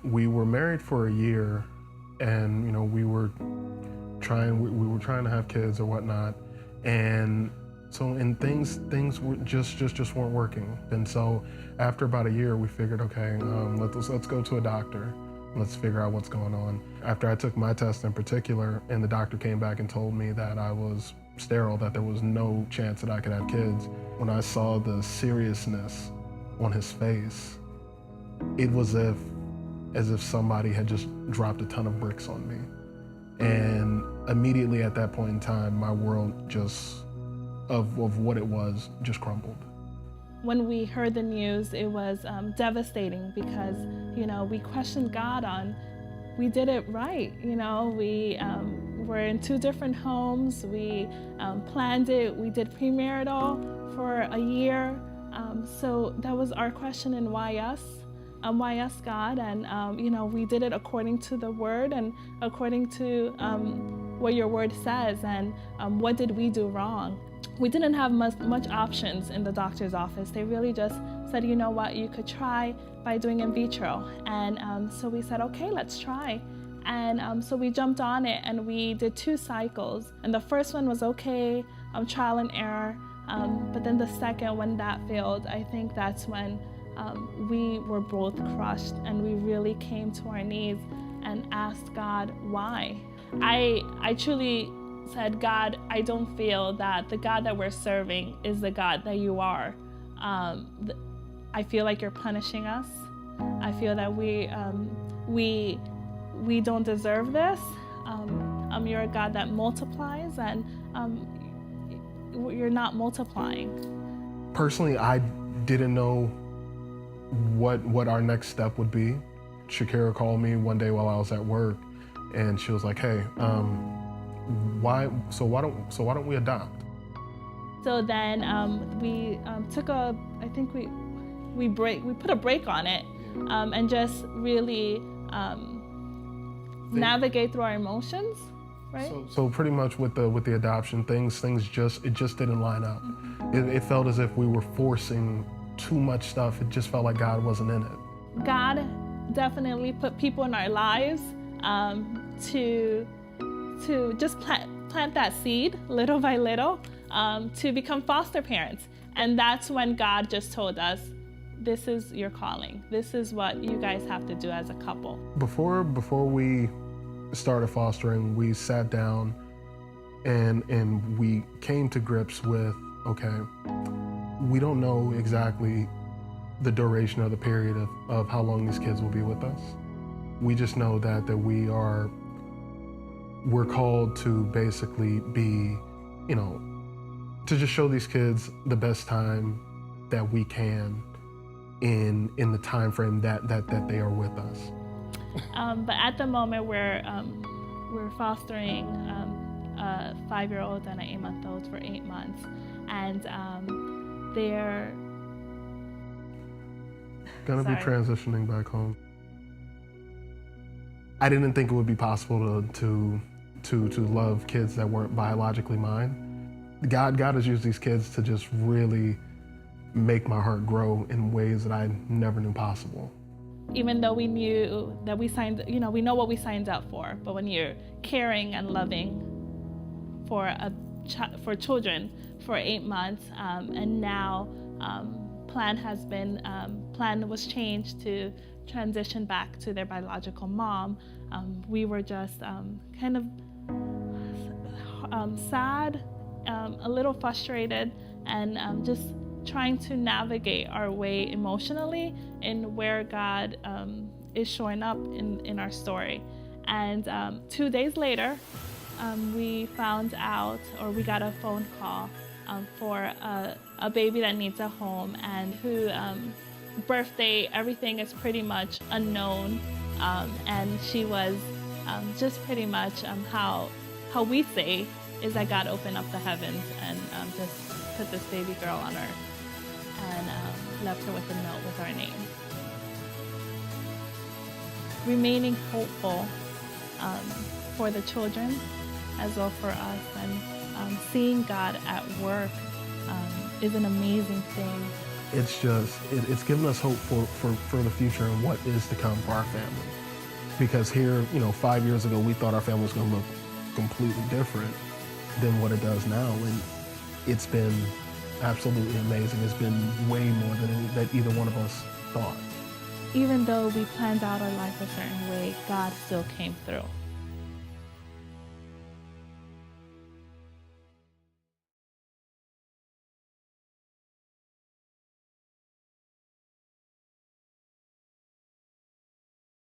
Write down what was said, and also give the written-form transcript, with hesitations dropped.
We were married for a year, and we were trying to have kids or whatnot, and things were just weren't working. And so after about a year, we figured, okay, let's go to a doctor. Let's figure out what's going on. After I took my test in particular, and the doctor came back and told me that I was sterile, that there was no chance that I could have kids. When I saw the seriousness on his face, it was as if somebody had just dropped a ton of bricks on me. And immediately at that point in time, my world of what it was just crumbled. When we heard the news, it was devastating because, we questioned God on, we did it right. We were in 2 different homes. We planned it. We did premarital for a year. So that was our question, and why us? Why us, God? And, we did it according to the word and according to what your word says. And what did we do wrong? We didn't have much options in the doctor's office. They really just said, you know what, you could try by doing in vitro. And so we said, okay, let's try. And so we jumped on it, and we did 2 cycles. And the first one was okay, trial and error. But then the second, when that failed, I think that's when we were both crushed, and we really came to our knees and asked God, why? I truly said, God, I don't feel that the God that we're serving is the God that you are. I feel like you're punishing us. I feel that we don't deserve this. You're a God that multiplies, and you're not multiplying. Personally, I didn't know what our next step would be. Shakira called me one day while I was at work, and she was like, hey, why don't we adopt? So then we took we put a break on it, and just really navigate through our emotions, right? So pretty much with the adoption, things just didn't line up. It felt as if we were forcing too much stuff. It just felt like God wasn't in it. God definitely put people in our lives to just plant that seed little by little to become foster parents. And that's when God just told us, this is your calling. This is what you guys have to do as a couple. Before we started fostering, we sat down and we came to grips with, okay, we don't know exactly the duration or the period of how long these kids will be with us. We just know that we're called to basically be, to just show these kids the best time that we can in the time frame that they are with us. But at the moment, we're fostering a 5-year-old and an 8-month-old for 8 months, and they're gonna be transitioning back home. I didn't think it would be possible to love kids that weren't biologically mine. God has used these kids to just really make my heart grow in ways that I never knew possible. Even though we knew that we know what we signed up for, but when you're caring and loving for children for 8 months, and now plan was changed to transition back to their biological mom. We were just kind of sad, a little frustrated, and just trying to navigate our way emotionally in where God is showing up in our story. And 2 days later, we found out, or we got a phone call for a baby that needs a home, and who birthday, everything is pretty much unknown, and she was just pretty much how we say is that God opened up the heavens and just put this baby girl on earth and left her with a note with our name. Remaining hopeful for the children as well for us, and seeing God at work is an amazing thing. it's given us hope for the future and what is to come for our family. Because here, 5 years ago, we thought our family was going to look completely different than what it does now. And it's been absolutely amazing. It's been way more than that either one of us thought. Even though we planned out our life a certain way, God still came through.